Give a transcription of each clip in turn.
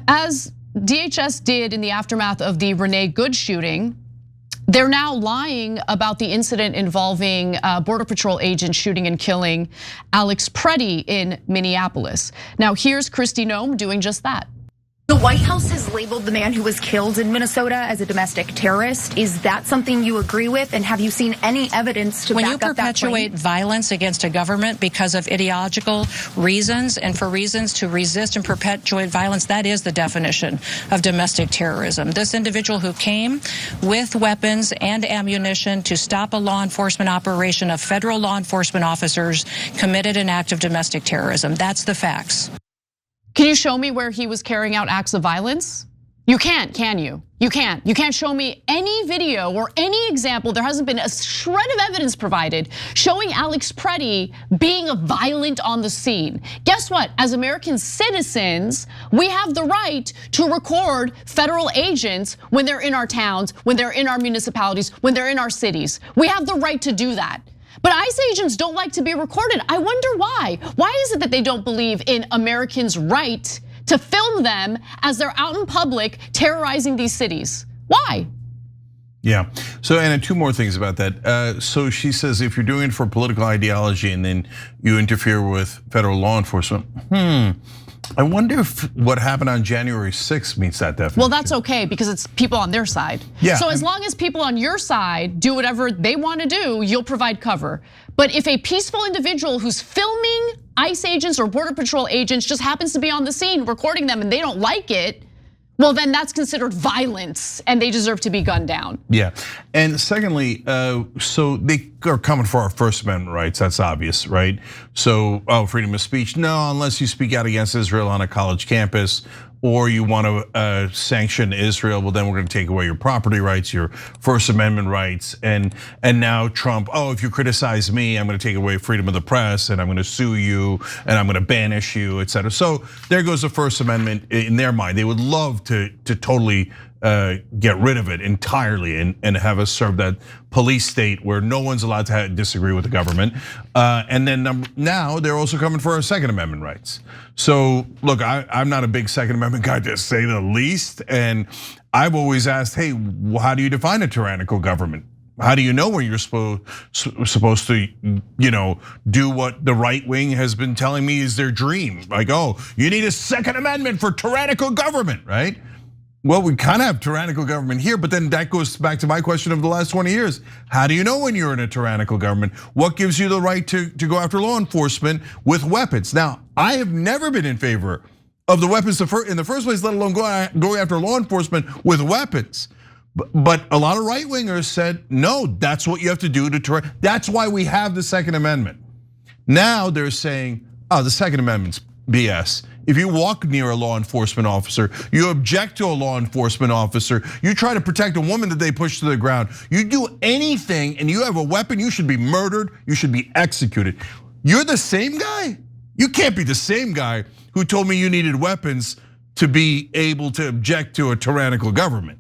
As DHS did in the aftermath of the Renee Good shooting, they're now lying about the incident involving Border Patrol agents shooting and killing Alex Pretti in Minneapolis. Now here's Kristi Noem doing just that. The White House has labeled the man who was killed in Minnesota as a domestic terrorist. Is that something you agree with? And have you seen any evidence to back up that claim? When you perpetuate violence against a government because of ideological reasons and for reasons to resist and perpetuate violence, that is the definition of domestic terrorism. This individual who came with weapons and ammunition to stop a law enforcement operation of federal law enforcement officers committed an act of domestic terrorism. That's the facts. Can you show me where he was carrying out acts of violence? You can't, can you? You can't. You can't show me any video or any example. There hasn't been a shred of evidence provided showing Alex Pretti being violent on the scene. Guess what? As American citizens, we have the right to record federal agents when they're in our towns, when they're in our municipalities, when they're in our cities. We have the right to do that. But ICE agents don't like to be recorded. I wonder why. Why is it that they don't believe in Americans' right to film them as they're out in public terrorizing these cities? Why? Yeah, so Anna, two more things about that. So she says if you're doing it for political ideology and then you interfere with federal law enforcement, I wonder if what happened on January 6th meets that definition. Well, that's okay because it's people on their side. Yeah. So as long as people on your side do whatever they want to do, you'll provide cover. But if a peaceful individual who's filming ICE agents or Border Patrol agents just happens to be on the scene recording them and they don't like it, well, then that's considered violence and they deserve to be gunned down. Yeah, and secondly, so they are coming for our First Amendment rights, that's obvious, right? So, freedom of speech, no, unless you speak out against Israel on a college campus or you want to sanction Israel, well then we're gonna take away your property rights, your First Amendment rights, and now Trump, if you criticize me, I'm gonna take away freedom of the press and I'm gonna sue you and I'm gonna banish you, et cetera. So there goes the First Amendment in their mind. They would love to totally get rid of it entirely and have us serve that police state where no one's allowed to disagree with the government. And then now they're also coming for our Second Amendment rights. So look, I'm not a big Second Amendment guy to say the least. And I've always asked, hey, how do you define a tyrannical government? How do you know when you're supposed to, do what the right wing has been telling me is their dream? Like, you need a Second Amendment for tyrannical government, right? Well, we kind of have tyrannical government here, but then that goes back to my question of the last 20 years. How do you know when you're in a tyrannical government? What gives you the right to go after law enforcement with weapons? Now, I have never been in favor of the weapons in the first place, let alone going after law enforcement with weapons. But a lot of right wingers said, no, that's what you have to do to that's why we have the Second Amendment. Now they're saying, the Second Amendment's BS. If you walk near a law enforcement officer, you object to a law enforcement officer, you try to protect a woman that they push to the ground, you do anything and you have a weapon, you should be murdered, you should be executed. You're the same guy? You can't be the same guy who told me you needed weapons to be able to object to a tyrannical government.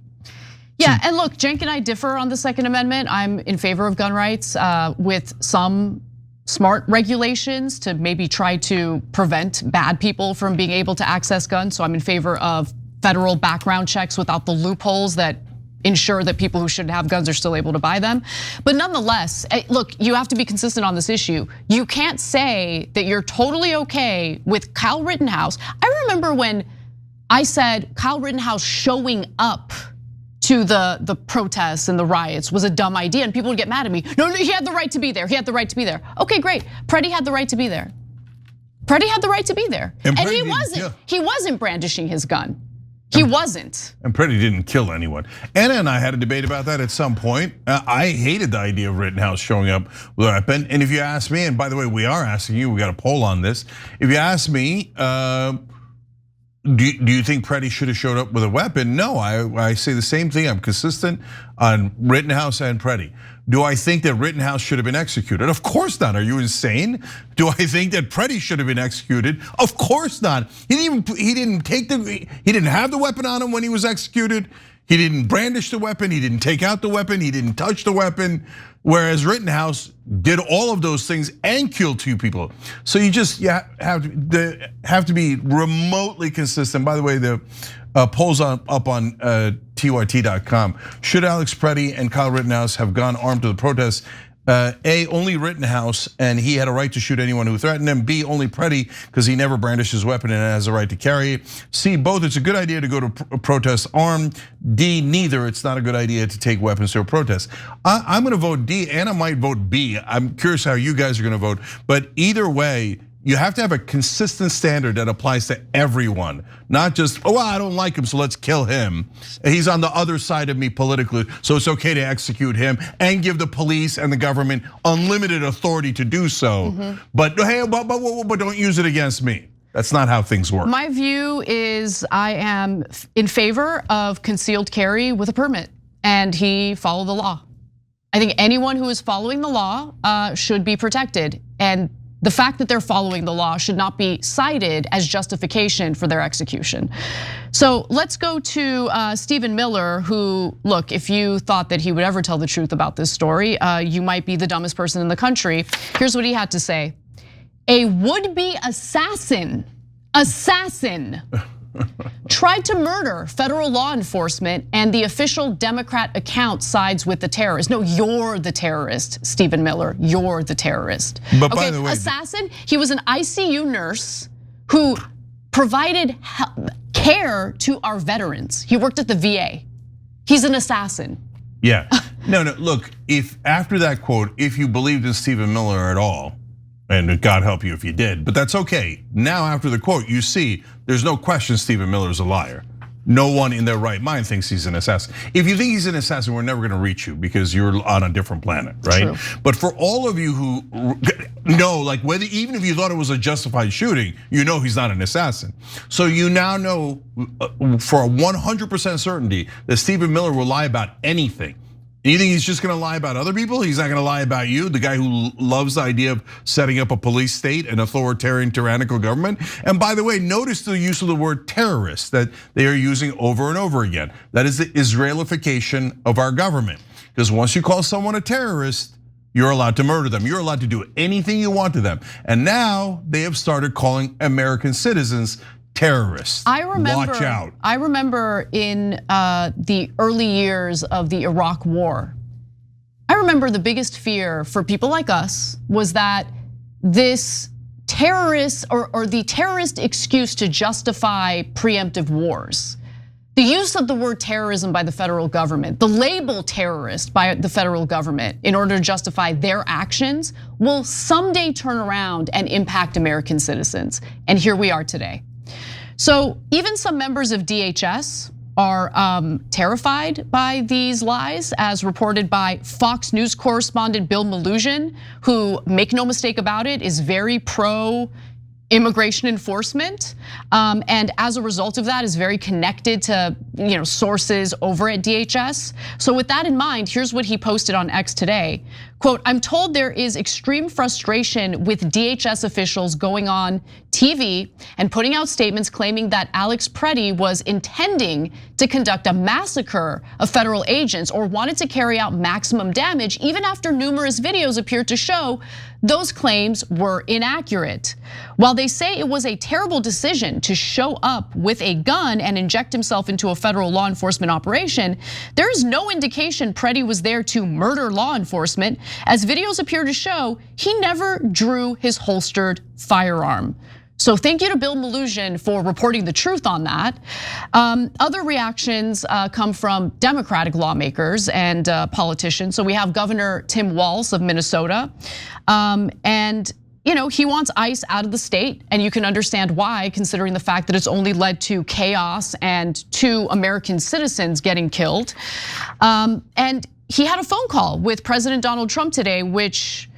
Yeah, and look, Cenk and I differ on the Second Amendment. I'm in favor of gun rights with some smart regulations to maybe try to prevent bad people from being able to access guns. So I'm in favor of federal background checks without the loopholes that ensure that people who shouldn't have guns are still able to buy them. But nonetheless, look, you have to be consistent on this issue. You can't say that you're totally okay with Kyle Rittenhouse. I remember when I said Kyle Rittenhouse showing up to the protests and the riots was a dumb idea, and people would get mad at me. No, he had the right to be there. He had the right to be there. Okay, great. Pretti had the right to be there. Pretti had the right to be there, and he wasn't. He wasn't brandishing his gun. He wasn't. And Pretti didn't kill anyone. Anna and I had a debate about that at some point. I hated the idea of Rittenhouse showing up with a weapon. And if you ask me, and by the way, we are asking you, we got a poll on this. If you ask me, do you think Pretti should have showed up with a weapon? No, I say the same thing. I'm consistent on Rittenhouse and Pretti. Do I think that Rittenhouse should have been executed? Of course not. Are you insane? Do I think that Pretti should have been executed? Of course not. He didn't have the weapon on him when he was executed. He didn't brandish the weapon, he didn't take out the weapon, he didn't touch the weapon, whereas Rittenhouse did all of those things and killed 2 people. So you have to be remotely consistent. By the way, the polls up on TYT.com. Should Alex Pretti and Kyle Rittenhouse have gone armed to the protests? A, only Rittenhouse, and he had a right to shoot anyone who threatened him. B, only Pretti, because he never brandished his weapon and has a right to carry it. C, both, it's a good idea to go to protests armed. D, neither, it's not a good idea to take weapons to a protest. I'm gonna vote D, Anna might vote B. I'm curious how you guys are gonna vote, but either way, you have to have a consistent standard that applies to everyone, not just, oh, I don't like him, so let's kill him. He's on the other side of me politically, so it's okay to execute him and give the police and the government unlimited authority to do so. But hey, but don't use it against me. That's not how things work. My view is I am in favor of concealed carry with a permit, and he followed the law. I think anyone who is following the law should be protected, and the fact that they're following the law should not be cited as justification for their execution. So let's go to Stephen Miller, who, look, if you thought that he would ever tell the truth about this story, you might be the dumbest person in the country. Here's what he had to say. A would-be assassin tried to murder federal law enforcement, and the official Democrat account sides with the terrorist. No, you're the terrorist, Stephen Miller, you're the terrorist. But by the way, assassin, he was an ICU nurse who provided care to our veterans. He worked at the VA. He's an assassin. Yeah, no, look, if after that quote, if you believed in Stephen Miller at all, and God help you if you did, but that's okay. Now after the quote, you see there's no question Stephen Miller is a liar. No one in their right mind thinks he's an assassin. If you think he's an assassin, we're never gonna reach you because you're on a different planet, right? True. But for all of you who know, like whether even if you thought it was a justified shooting, you know he's not an assassin. So you now know for a 100% certainty that Stephen Miller will lie about anything. You think he's just gonna lie about other people? He's not gonna lie about you, the guy who loves the idea of setting up a police state, an authoritarian, tyrannical government. And by the way, notice the use of the word terrorist that they are using over and over again. That is the Israelification of our government. Because once you call someone a terrorist, you're allowed to murder them. You're allowed to do anything you want to them. And now they have started calling American citizens terrorists. Watch out. I remember in the early years of the Iraq War, I remember the biggest fear for people like us was that this terrorist or the terrorist excuse to justify preemptive wars, the use of the word terrorism by the federal government, the label terrorist by the federal government in order to justify their actions will someday turn around and impact American citizens. And here we are today. So even some members of DHS are terrified by these lies, as reported by Fox News correspondent Bill Melugin, who, make no mistake about it, is very pro immigration enforcement, and as a result of that is very connected to sources over at DHS. So with that in mind, here's what he posted on X today. Quote, I'm told there is extreme frustration with DHS officials going on TV and putting out statements claiming that Alex Pretti was intending to conduct a massacre of federal agents or wanted to carry out maximum damage, even after numerous videos appeared to show those claims were inaccurate. While they say it was a terrible decision to show up with a gun and inject himself into a federal law enforcement operation, there is no indication Pretti was there to murder law enforcement. As videos appear to show, he never drew his holstered firearm. So thank you to Bill Melugin for reporting the truth on that. Other reactions come from Democratic lawmakers and politicians. So we have Governor Tim Walz of Minnesota, and he wants ICE out of the state, and you can understand why, considering the fact that it's only led to chaos and 2 American citizens getting killed. And he had a phone call with President Donald Trump today, which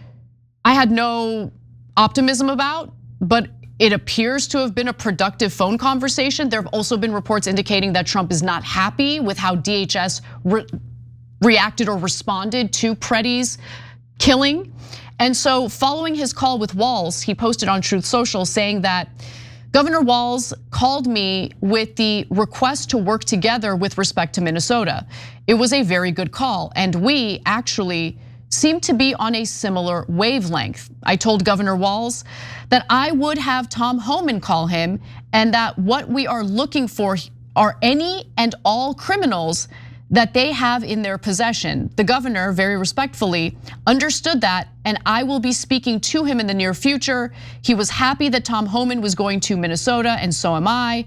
I had no optimism about, but it appears to have been a productive phone conversation. There have also been reports indicating that Trump is not happy with how DHS reacted or responded to Pretti's killing. And so following his call with Walz, he posted on Truth Social saying that Governor Walz called me with the request to work together with respect to Minnesota. It was a very good call, and we actually seem to be on a similar wavelength. I told Governor Walz that I would have Tom Homan call him, and that what we are looking for are any and all criminals that they have in their possession. The governor, very respectfully, understood that, and I will be speaking to him in the near future. He was happy that Tom Homan was going to Minnesota, and so am I.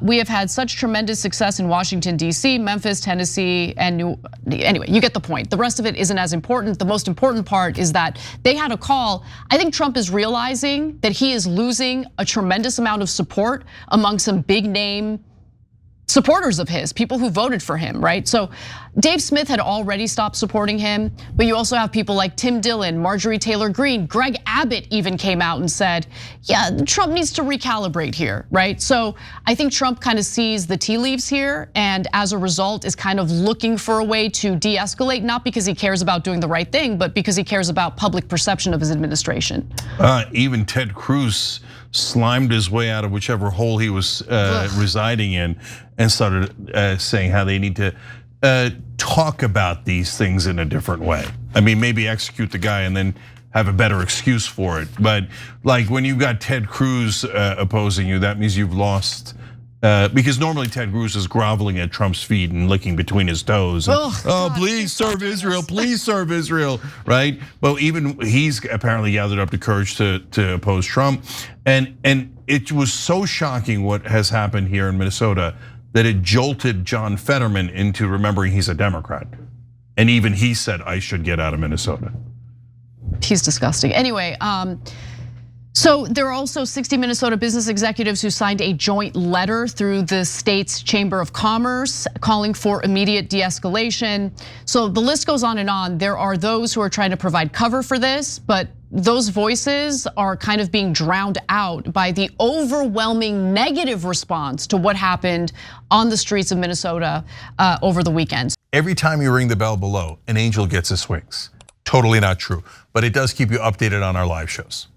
We have had such tremendous success in Washington, D.C., Memphis, Tennessee, and anyway, you get the point. The rest of it isn't as important. The most important part is that they had a call. I think Trump is realizing that he is losing a tremendous amount of support among some big name supporters of his, people who voted for him, right? So Dave Smith had already stopped supporting him, but you also have people like Tim Dillon, Marjorie Taylor Greene, Greg Abbott even came out and said, yeah, Trump needs to recalibrate here, right? So I think Trump kind of sees the tea leaves here, and as a result is kind of looking for a way to de-escalate, not because he cares about doing the right thing, but because he cares about public perception of his administration. Even Ted Cruz slimed his way out of whichever hole he was residing in and started saying how they need to talk about these things in a different way. I mean, maybe execute the guy and then have a better excuse for it. But like when you've got Ted Cruz opposing you, that means you've lost. Because normally Ted Cruz is groveling at Trump's feet and licking between his toes. Oh, please serve Israel, please serve Israel, right? Well, even he's apparently gathered up the courage to oppose Trump. And it was so shocking what has happened here in Minnesota that it jolted John Fetterman into remembering he's a Democrat. And even he said, I should get out of Minnesota. He's disgusting. Anyway, so there are also 60 Minnesota business executives who signed a joint letter through the state's Chamber of Commerce calling for immediate de-escalation. So the list goes on and on. There are those who are trying to provide cover for this, but those voices are kind of being drowned out by the overwhelming negative response to what happened on the streets of Minnesota over the weekend. Every time you ring the bell below, an angel gets his wings. Totally not true, but it does keep you updated on our live shows.